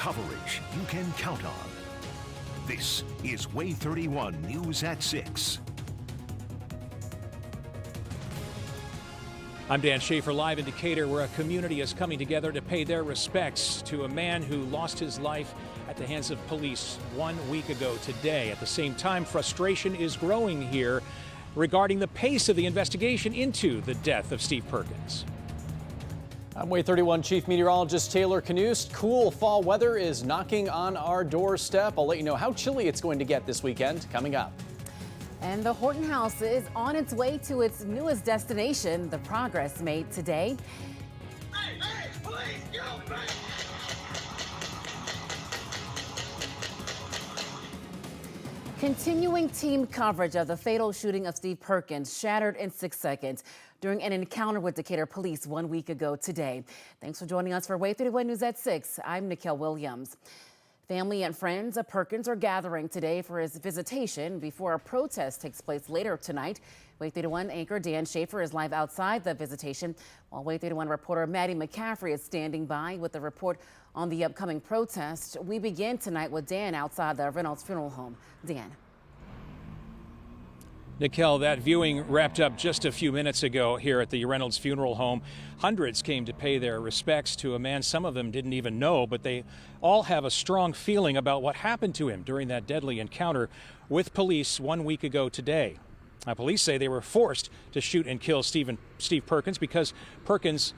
Coverage you can count on. This is Way 31 News at 6. I'm Dan Schaefer, live in Decatur, where a community is coming together to pay their respects to a man who lost his life at the hands of police 1 week ago today. At the same time, frustration is growing here regarding the pace of the investigation into the death of Steve Perkins. I'm Way 31 Chief Meteorologist Taylor Canoost. Cool fall weather is knocking on our doorstep. I'll let you know how chilly it's going to get this weekend coming up. And the Horton House is on its way to its newest destination. The progress made today. Hey, police, get off me! Continuing team coverage of the fatal shooting of Steve Perkins shattered in 6 seconds during an encounter with Decatur police 1 week ago today. Thanks for joining us for Way 31 News at 6. I'm Nikel Williams. Family and friends of Perkins are gathering today for his visitation before a protest takes place later tonight. Way 31 anchor Dan Schaefer is live outside the visitation, while Way 31 reporter Maddie McCaffrey is standing by with a report on the upcoming protest. We begin tonight with Dan outside the Reynolds Funeral Home. Dan. Nikel, that viewing wrapped up just a few minutes ago here at the Reynolds Funeral Home. Hundreds came to pay their respects to a man some of them didn't even know, but they all have a strong feeling about what happened to him during that deadly encounter with police 1 week ago today. Now, police say they were forced to shoot and kill Steve Perkins because Perkins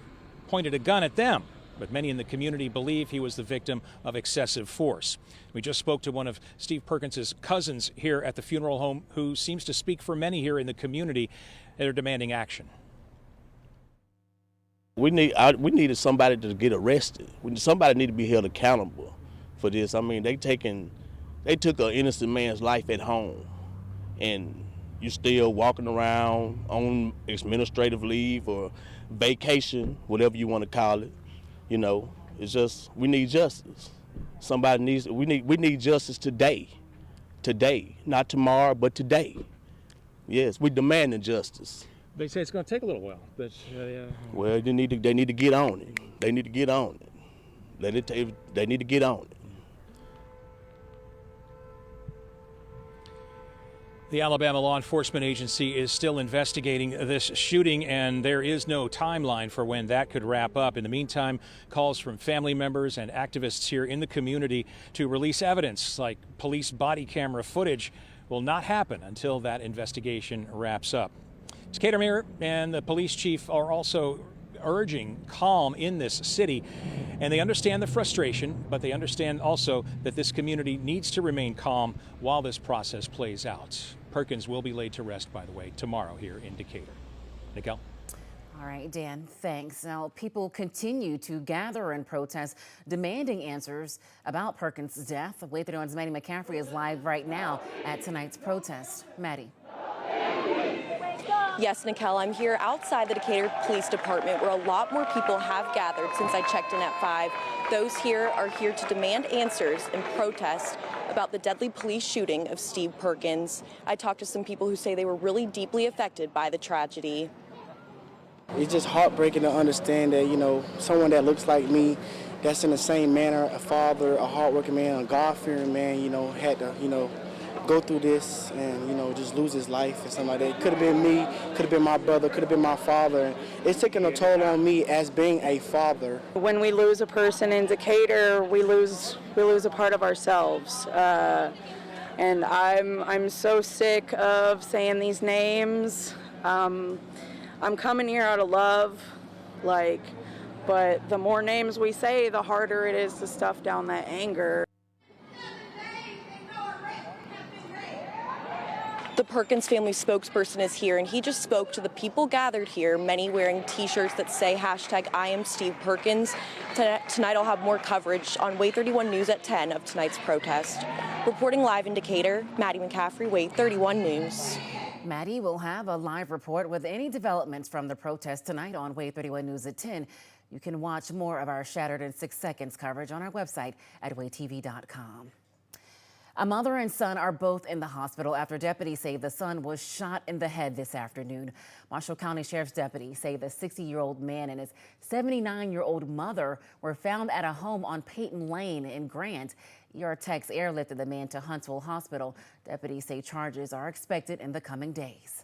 pointed a gun at them. But many in the community believe he was the victim of excessive force. We just spoke to one of Steve Perkins' cousins here at the funeral home, who seems to speak for many here in the community that are demanding action. We needed somebody to get arrested. Somebody need to be held accountable for this. I mean, they took an innocent man's life at home, and you still walking around on administrative leave or vacation, whatever you want to call it. You know, it's just, we need justice. We need justice today. Today, not tomorrow, but today. Yes, we demanding justice. They say it's going to take a little while, but well, they need to get on it. They need to get on it. They need to get on it. The Alabama Law Enforcement Agency is still investigating this shooting, and there is no timeline for when that could wrap up. In the meantime, calls from family members and activists here in the community to release evidence like police body camera footage will not happen until that investigation wraps up. Decatur Mayor and the police chief are also urging calm in this city, and they understand the frustration, but they understand also that this community needs to remain calm while this process plays out. Perkins will be laid to rest, by the way, tomorrow here in Decatur. Nikel? All right, Dan, thanks. Now, people continue to gather and protest, demanding answers about Perkins' death. Way 31's Maddie McCaffrey is live right now at tonight's protest. Maddie. Yes, Nikel, I'm here outside the Decatur Police Department, where a lot more people have gathered since I checked in at 5. Those here are here to demand answers and protest about the deadly police shooting of Steve Perkins. I talked to some people who say they were really deeply affected by the tragedy. It's just heartbreaking to understand that, you know, someone that looks like me, that's in the same manner, a father, a hardworking man, a God-fearing man, you know, had to, you know, go through this and, you know, just lose his life and something like that. It could have been me, could have been my brother, could have been my father. It's taken a toll on me as being a father. When we lose a person in Decatur, we lose a part of ourselves. And I'm so sick of saying these names. I'm coming here out of love, but the more names we say, the harder it is to stuff down that anger. The Perkins family spokesperson is here, and he just spoke to the people gathered here, many wearing T-shirts that say #I am Steve Perkins. Tonight I'll have more coverage on Way 31 News at 10 of tonight's protest. Reporting live in Decatur, Maddie McCaffrey, Way 31 News. Maddie will have a live report with any developments from the protest tonight on Way 31 News at 10. You can watch more of our Shattered in 6 Seconds coverage on our website at waytv.com. A mother and son are both in the hospital after deputies say the son was shot in the head this afternoon. Marshall County Sheriff's deputies say the 60-year-old man and his 79-year-old mother were found at a home on Peyton Lane in Grant. ER techs airlifted the man to Huntsville Hospital. Deputies say charges are expected in the coming days.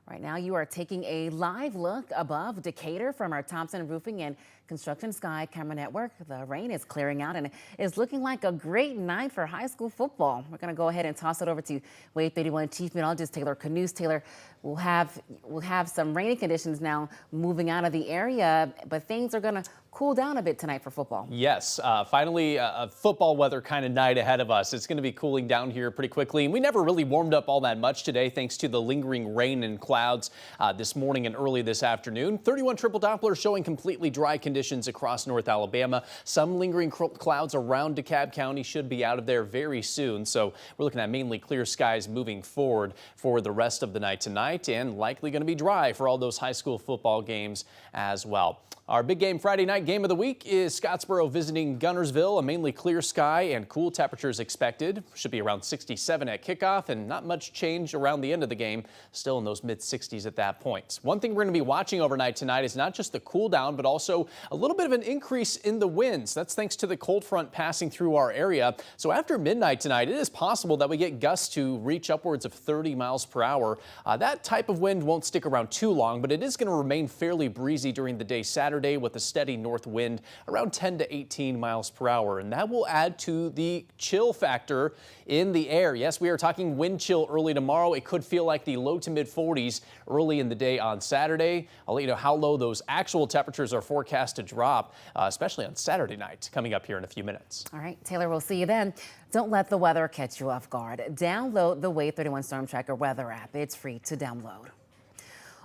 Right now, you are taking a live look above Decatur from our Thompson Roofing and Construction Sky Camera Network. The rain is clearing out and it is looking like a great night for high school football. We're going to go ahead and toss it over to Waay 31 Chief Meteorologist Taylor Canoose. Taylor, we'll have some rainy conditions now moving out of the area, but things are going to cool down a bit tonight for football. Yes, finally a football weather kind of night ahead of us. It's going to be cooling down here pretty quickly. And we never really warmed up all that much today thanks to the lingering rain and clouds this morning and early this afternoon. 31 triple Doppler showing completely dry conditions across North Alabama. Some lingering clouds around DeKalb County should be out of there very soon. So we're looking at mainly clear skies moving forward for the rest of the night tonight, and likely going to be dry for all those high school football games as well. Our big game Friday night game of the week is Scottsboro visiting Gunnersville. A mainly clear sky and cool temperatures expected. Should be around 67 at kickoff and not much change around the end of the game. Still in those mid 60s at that point. One thing we're going to be watching overnight tonight is not just the cool down, but also a little bit of an increase in the winds. That's thanks to the cold front passing through our area. So after midnight tonight, it is possible that we get gusts to reach upwards of 30 miles per hour. That type of wind won't stick around too long, but it is going to remain fairly breezy during the day Saturday with a steady north wind around 10 to 18 miles per hour. And that will add to the chill factor in the air. Yes, we are talking wind chill early tomorrow. It could feel like the low to mid 40s early in the day on Saturday. I'll let you know how low those actual temperatures are forecast to drop, especially on Saturday night, coming up here in a few minutes. All right, Taylor, we'll see you then. Don't let the weather catch you off guard. Download the Waay 31 Storm Tracker weather app. It's free to download.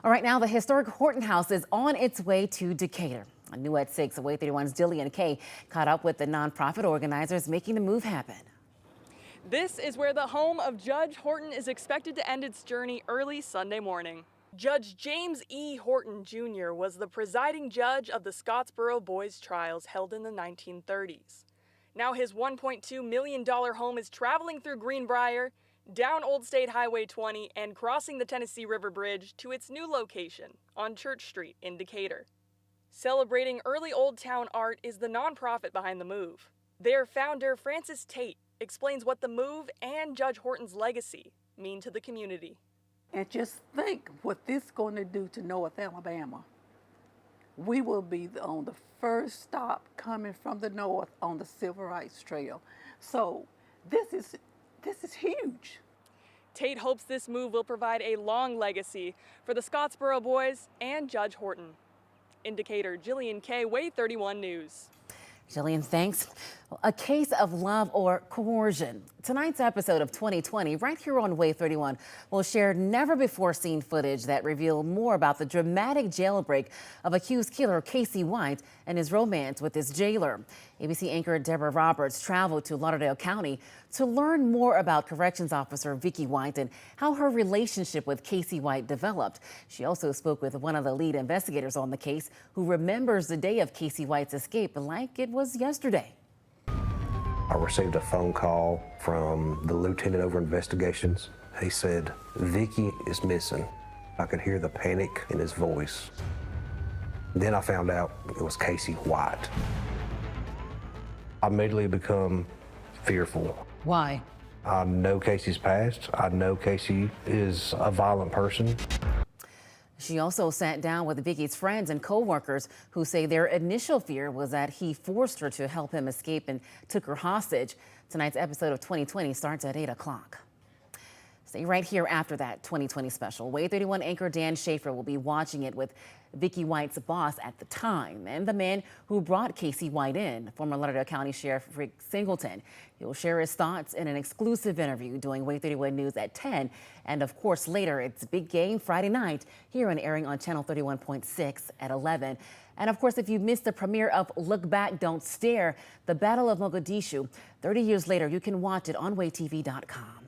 All right, now the historic Horton House is on its way to Decatur. New at 6, Waay 31's Jillian Kay caught up with the nonprofit organizers making the move happen. This is where the home of Judge Horton is expected to end its journey early Sunday morning. Judge James E. Horton Jr. was the presiding judge of the Scottsboro boys' trials held in the 1930s. Now his $1.2 million home is traveling through Greenbrier, down Old State Highway 20, and crossing the Tennessee River Bridge to its new location on Church Street in Decatur. Celebrating early Old Town art is the nonprofit behind the move. Their founder, Francis Tate, explains what the move and Judge Horton's legacy mean to the community. And just think what this is going to do to North Alabama. We will be on the first stop coming from the north on the Civil Rights Trail. So this is huge. Tate hopes this move will provide a long legacy for the Scottsboro boys and Judge Horton. In Decatur, Jillian Kay, Waay 31 News. Jillian, thanks. A case of love or coercion. Tonight's episode of 2020, right here on Waay 31, will share never-before-seen footage that reveal more about the dramatic jailbreak of accused killer Casey White and his romance with his jailer. ABC anchor Deborah Roberts traveled to Lauderdale County to learn more about Corrections Officer Vicki White and how her relationship with Casey White developed. She also spoke with one of the lead investigators on the case who remembers the day of Casey White's escape like it was yesterday. I received a phone call from the lieutenant over investigations. He said, Vicki is missing. I could hear the panic in his voice. Then I found out it was Casey White. I immediately become fearful. Why? I know Casey's past. I know Casey is a violent person. She also sat down with Vicki's friends and co-workers who say their initial fear was that he forced her to help him escape and took her hostage. Tonight's episode of 2020 starts at 8 o'clock. Stay right here after that 2020 special. Waay 31 anchor Dan Schaefer will be watching it with Vicki White's boss at the time and the man who brought Casey White in, former Lauderdale County Sheriff Rick Singleton. He'll share his thoughts in an exclusive interview doing Waay 31 News at 10. And of course, later, it's Big Game Friday night here and airing on Channel 31.6 at 11. And of course, if you missed the premiere of Look Back, Don't Stare, the Battle of Mogadishu, 30 years later, you can watch it on WayTV.com.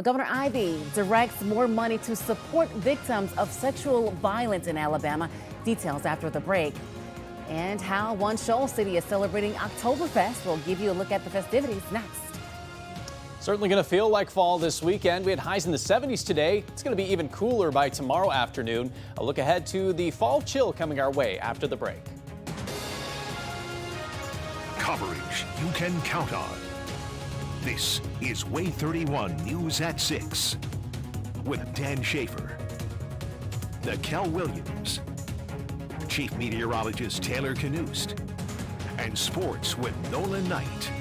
Governor Ivey directs more money to support victims of sexual violence in Alabama. Details after the break. And how one Shoal city is celebrating Oktoberfest. We'll give you a look at the festivities next. Certainly going to feel like fall this weekend. We had highs in the 70s today. It's going to be even cooler by tomorrow afternoon. A look ahead to the fall chill coming our way after the break. Coverage you can count on. This is Way 31 News at 6 with Dan Schaefer, Nikel Williams, Chief Meteorologist Taylor Knust, and sports with Nolan Knight.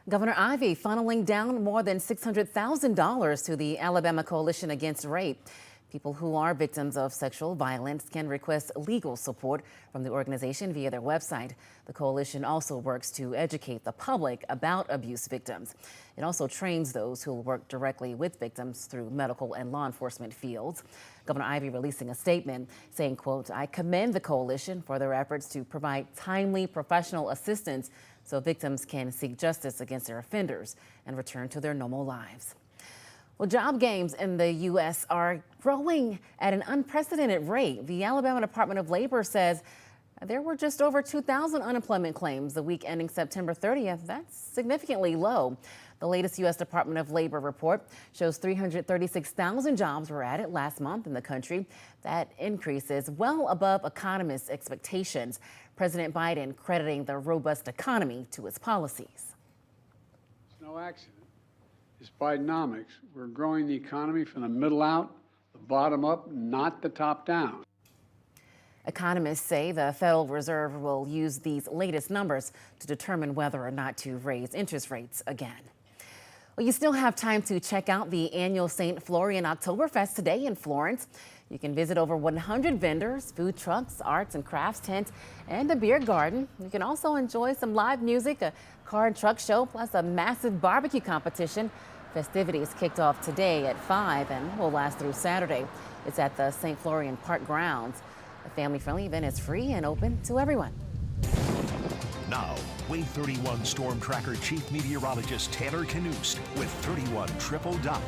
Governor Ivey funneling down more than $600,000 to the Alabama Coalition Against Rape. People who are victims of sexual violence can request legal support from the organization via their website. The coalition also works to educate the public about abuse victims. It also trains those who will work directly with victims through medical and law enforcement fields. Governor Ivey releasing a statement saying, quote, "I commend the coalition for their efforts to provide timely professional assistance so victims can seek justice against their offenders and return to their normal lives." Well, job gains in the U.S. are growing at an unprecedented rate. The Alabama Department of Labor says there were just over 2,000 unemployment claims the week ending September 30th. That's significantly low. The latest U.S. Department of Labor report shows 336,000 jobs were added last month in the country. That increase is well above economists' expectations. President Biden crediting the robust economy to his policies. It's no accident. It's Bidenomics. We're growing the economy from the middle out, the bottom up, not the top down. Economists say the Federal Reserve will use these latest numbers to determine whether or not to raise interest rates again. Well, you still have time to check out the annual St. Florian Oktoberfest today in Florence. You can visit over 100 vendors, food trucks, arts and crafts tents, and a beer garden. You can also enjoy some live music, a car and truck show, plus a massive barbecue competition. Festivities kicked off today at 5 and will last through Saturday. It's at the St. Florian Park grounds. The family-friendly event is free and open to everyone. Now, Waay 31 Storm Tracker Chief Meteorologist Taylor Knust with 31 Triple Doppler.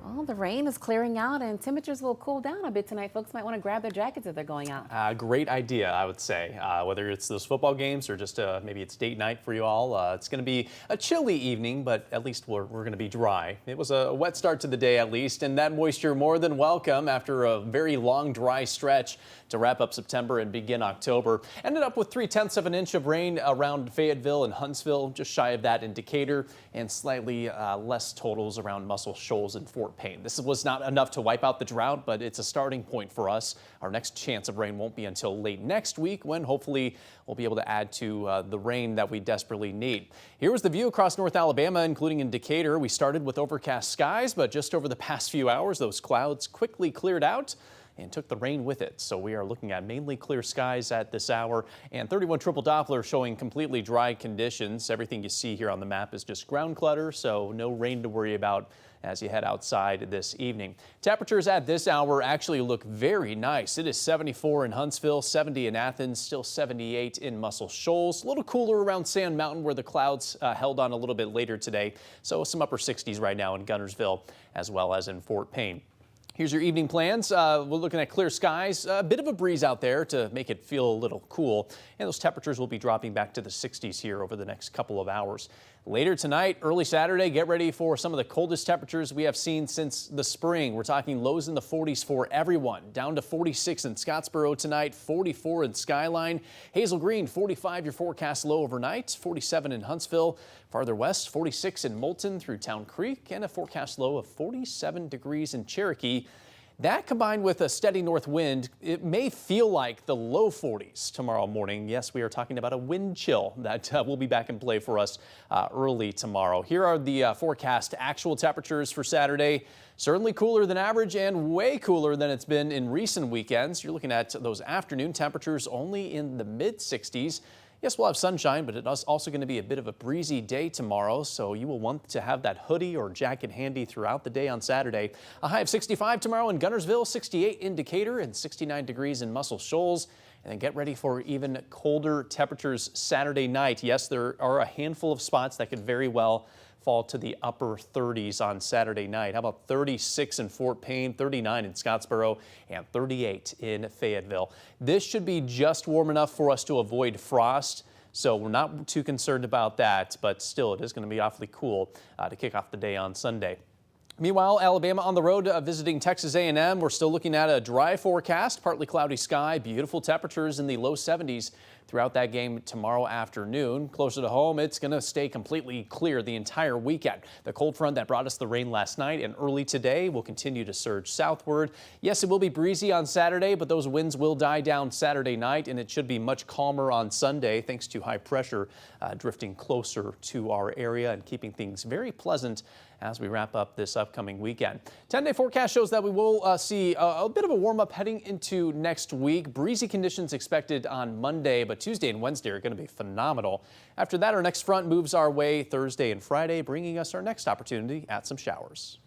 Well, the rain is clearing out and temperatures will cool down a bit tonight. Folks might want to grab their jackets if they're going out. Great idea, I would say. Whether it's those football games or just maybe it's date night for you all. It's going to be a chilly evening, but at least we're going to be dry. It was a wet start to the day at least, and that moisture more than welcome after a very long dry stretch to wrap up September and begin October. Ended up with 0.3 of an inch of rain around Fayetteville and Huntsville, just shy of that in Decatur, and slightly less totals around Muscle Shoals and Fort Payne. This was not enough to wipe out the drought, but it's a starting point for us. Our next chance of rain won't be until late next week, when hopefully we'll be able to add to the rain that we desperately need. Here was the view across North Alabama, including in Decatur. We started with overcast skies, but just over the past few hours, those clouds quickly cleared out and took the rain with it. So we are looking at mainly clear skies at this hour, and 31 Triple Doppler showing completely dry conditions. Everything you see here on the map is just ground clutter, so no rain to worry about as you head outside this evening. Temperatures at this hour actually look very nice. It is 74 in Huntsville, 70 in Athens, still 78 in Muscle Shoals. A little cooler around Sand Mountain where the clouds held on a little bit later today. So some upper 60s right now in Guntersville as well as in Fort Payne. Here's your evening plans. We're looking at clear skies, a bit of a breeze out there to make it feel a little cool. And those temperatures will be dropping back to the 60s here over the next couple of hours. Later tonight, early Saturday, get ready for some of the coldest temperatures we have seen since the spring. We're talking lows in the 40s for everyone. Down to 46 in Scottsboro tonight, 44 in Skyline. Hazel Green, 45 your forecast low overnight, 47 in Huntsville. Farther west, 46 in Moulton through Town Creek, and a forecast low of 47 degrees in Cherokee. That combined with a steady north wind, it may feel like the low 40s tomorrow morning. Yes, we are talking about a wind chill that will be back in play for us early tomorrow. Here are the forecast actual temperatures for Saturday. Certainly cooler than average and way cooler than it's been in recent weekends. You're looking at those afternoon temperatures only in the mid 60s. Yes, we'll have sunshine, but it's also going to be a bit of a breezy day tomorrow, so you will want to have that hoodie or jacket handy throughout the day on Saturday. A high of 65 tomorrow in Guntersville, 68 in Decatur, and 69 degrees in Muscle Shoals. And then get ready for even colder temperatures Saturday night. Yes, there are a handful of spots that could very well fall to the upper 30s on Saturday night. How about 36 in Fort Payne, 39 in Scottsboro, and 38 in Fayetteville. This should be just warm enough for us to avoid frost, so we're not too concerned about that, but still it is going to be awfully cool to kick off the day on Sunday. Meanwhile, Alabama on the road visiting Texas A&M. We're still looking at a dry forecast, partly cloudy sky, beautiful temperatures in the low 70s throughout that game tomorrow afternoon. Closer to home, it's going to stay completely clear the entire weekend. The cold front that brought us the rain last night and early today will continue to surge southward. Yes, it will be breezy on Saturday, but those winds will die down Saturday night, and it should be much calmer on Sunday thanks to high pressure drifting closer to our area and keeping things very pleasant as we wrap up this upcoming weekend. 10-day forecast shows that we will see a bit of a warm up heading into next week. Breezy conditions expected on Monday, but Tuesday and Wednesday are going to be phenomenal. After that, our next front moves our way Thursday and Friday, bringing us our next opportunity at some showers.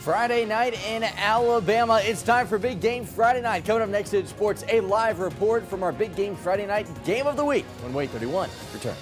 Friday night in Alabama. It's time for Big Game Friday Night. Coming up next in sports, a live report from our Big Game Friday Night Game of the Week when Waay 31 returns.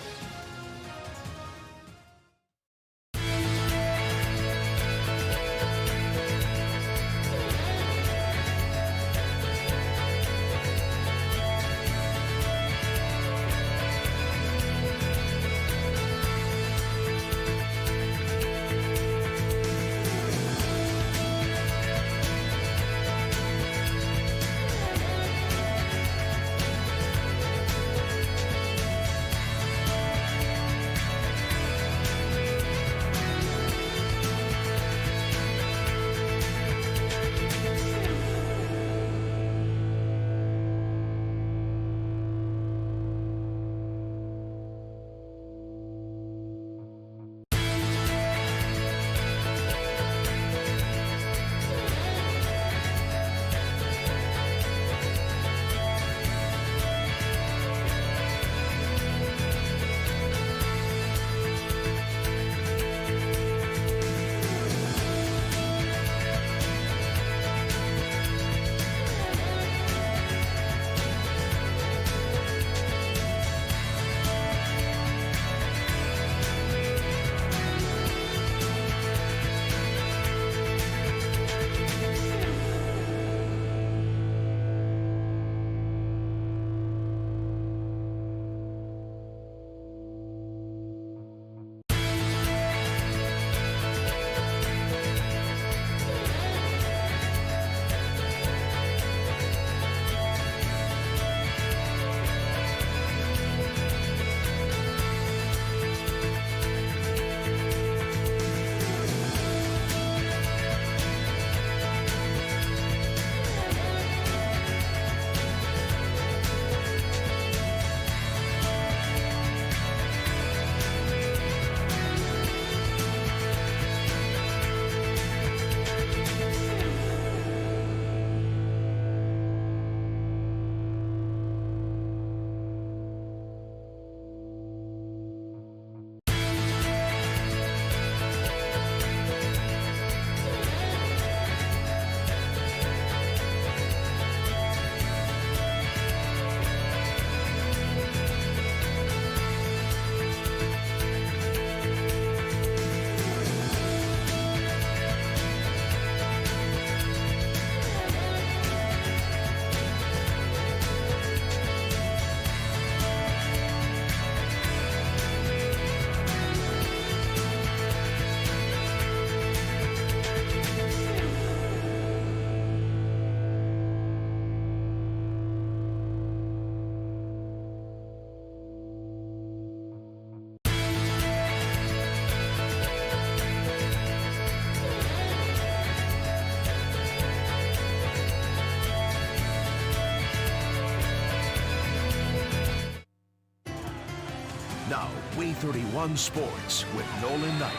Now, Way 31 Sports with Nolan Knight.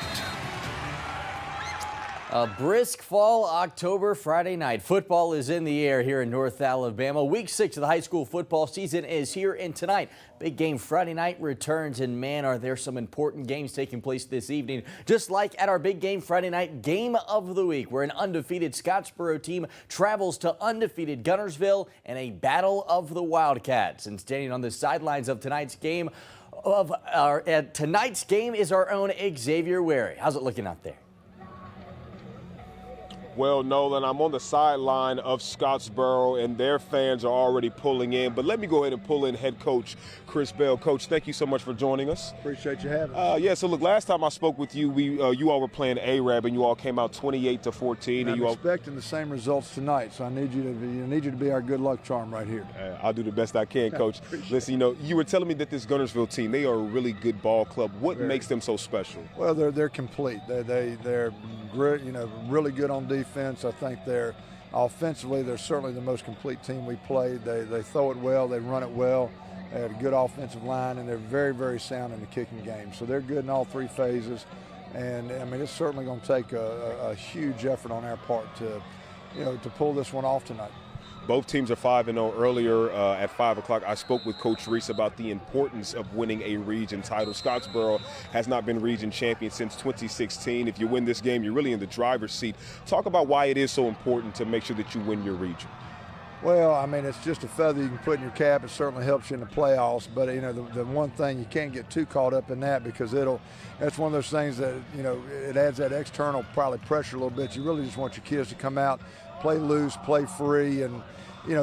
A brisk fall October Friday night. Football is in the air here in North Alabama. Week 6 of the high school football season is here, and tonight, big game Friday night returns, and man, are there some important games taking place this evening. Just like at our big game Friday night game of the week, where an undefeated Scottsboro team travels to undefeated Guntersville in a battle of the Wildcats. And standing on the sidelines of tonight's game is our own Xavier Wary. How's it looking out there? Well, Nolan, I'm on the sideline of Scottsboro, and their fans are already pulling in. But let me go ahead and pull in head coach Chris Bell. Coach, thank you so much for joining us. Appreciate you having us. Yeah, so look, last time I spoke with you, you all were playing Arab, and you all came out 28-14. I'm expecting the same results tonight, so I need you to be our good luck charm right here. I'll do the best I can, Coach. Listen, you were telling me that this Guntersville team, they are a really good ball club. What makes them so special? Well, they're complete. They're great, really good on defense. I think they're offensively, they're certainly the most complete team we played. They throw it well, they run it well. They had a good offensive line, and they're very, very sound in the kicking game. So they're good in all three phases. And I mean, it's certainly going to take a huge effort on our part to pull this one off tonight. Both teams are 5-0. Earlier at 5 o'clock, I spoke with Coach Reese about the importance of winning a region title. Scottsboro has not been region champion since 2016. If you win this game, you're really in the driver's seat. Talk about why it is so important to make sure that you win your region. Well, I mean, it's just a feather you can put in your cap. It certainly helps you in the playoffs. But, the one thing, you can't get too caught up in that, because that's one of those things that, it adds that external probably pressure a little bit. You really just want your kids to come out, play loose, play free, and,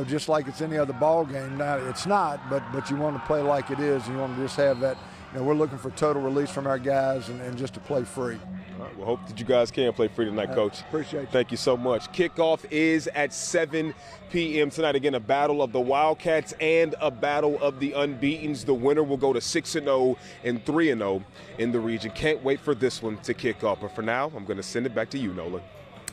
just like it's any other ball game. Now, it's not, but you want to play like it is. You want to just have that, we're looking for total release from our guys and just to play free. All right, well, hope that you guys can play free tonight, Coach. Appreciate you. Thank you so much. Kickoff is at 7 p.m. tonight. Again, a battle of the Wildcats and a battle of the unbeatens. The winner will go to 6-0 and 3-0 in the region. Can't wait for this one to kick off. But for now, I'm going to send it back to you, Nolan.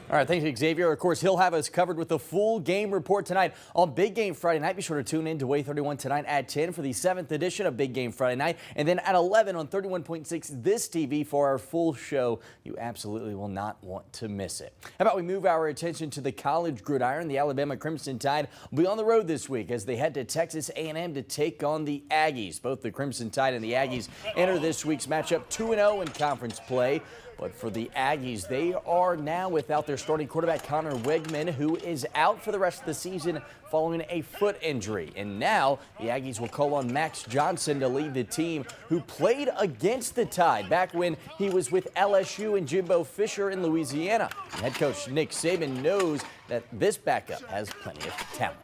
All right, thanks, Xavier. Of course, he'll have us covered with the full game report tonight on Big Game Friday Night. Be sure to tune in to Way 31 tonight at 10 for the 7th edition of Big Game Friday Night, and then at 11 on 31.6 This TV for our full show. You absolutely will not want to miss it. How about we move our attention to the college gridiron? The Alabama Crimson Tide will be on the road this week as they head to Texas A&M to take on the Aggies. Both the Crimson Tide and the Aggies enter this week's matchup 2-0 in conference play. But for the Aggies, they are now without their starting quarterback, Connor Wegman, who is out for the rest of the season following a foot injury. And now the Aggies will call on Max Johnson to lead the team, who played against the Tide back when he was with LSU and Jimbo Fisher in Louisiana. And head coach Nick Saban knows that this backup has plenty of talent.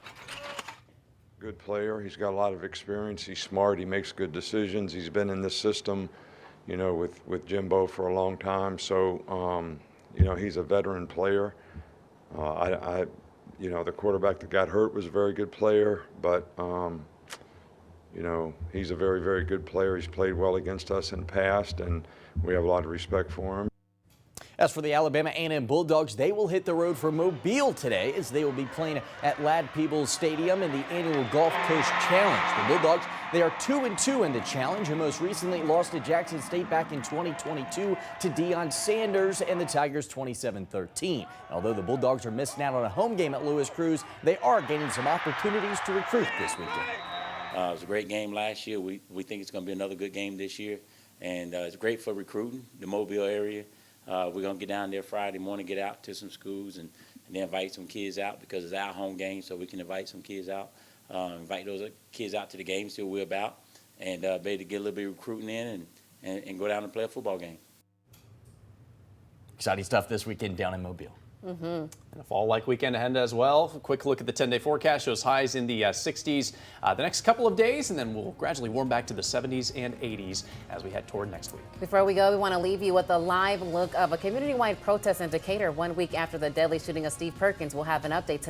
Good player. He's got a lot of experience. He's smart. He makes good decisions. He's been in this system, with Jimbo for a long time. So, he's a veteran player. The quarterback that got hurt was a very good player, but, he's a very, very good player. He's played well against us in the past, and we have a lot of respect for him. As for the Alabama A&M Bulldogs, they will hit the road for Mobile today as they will be playing at Ladd Peebles Stadium in the annual Gulf Coast Challenge. The Bulldogs, they are 2-2 in the challenge and most recently lost to Jackson State back in 2022 to Deion Sanders and the Tigers 27-13. Although the Bulldogs are missing out on a home game at Louis Cruz, they are gaining some opportunities to recruit this weekend. It was a great game last year. We think it's going to be another good game this year, and it's great for recruiting the Mobile area. We're going to get down there Friday morning, get out to some schools, and then invite some kids out because it's our home game, so we can invite some kids out, invite those kids out to the game, see what we're about, and be able to get a little bit of recruiting in and go down and play a football game. Exciting stuff this weekend down in Mobile. And a fall-like weekend ahead as well. A quick look at the 10-day forecast shows highs in the 60s the next couple of days, and then we'll gradually warm back to the 70s and 80s as we head toward next week. Before we go, we want to leave you with a live look of a community-wide protest in Decatur 1 week after the deadly shooting of Steve Perkins. We'll have an update tonight.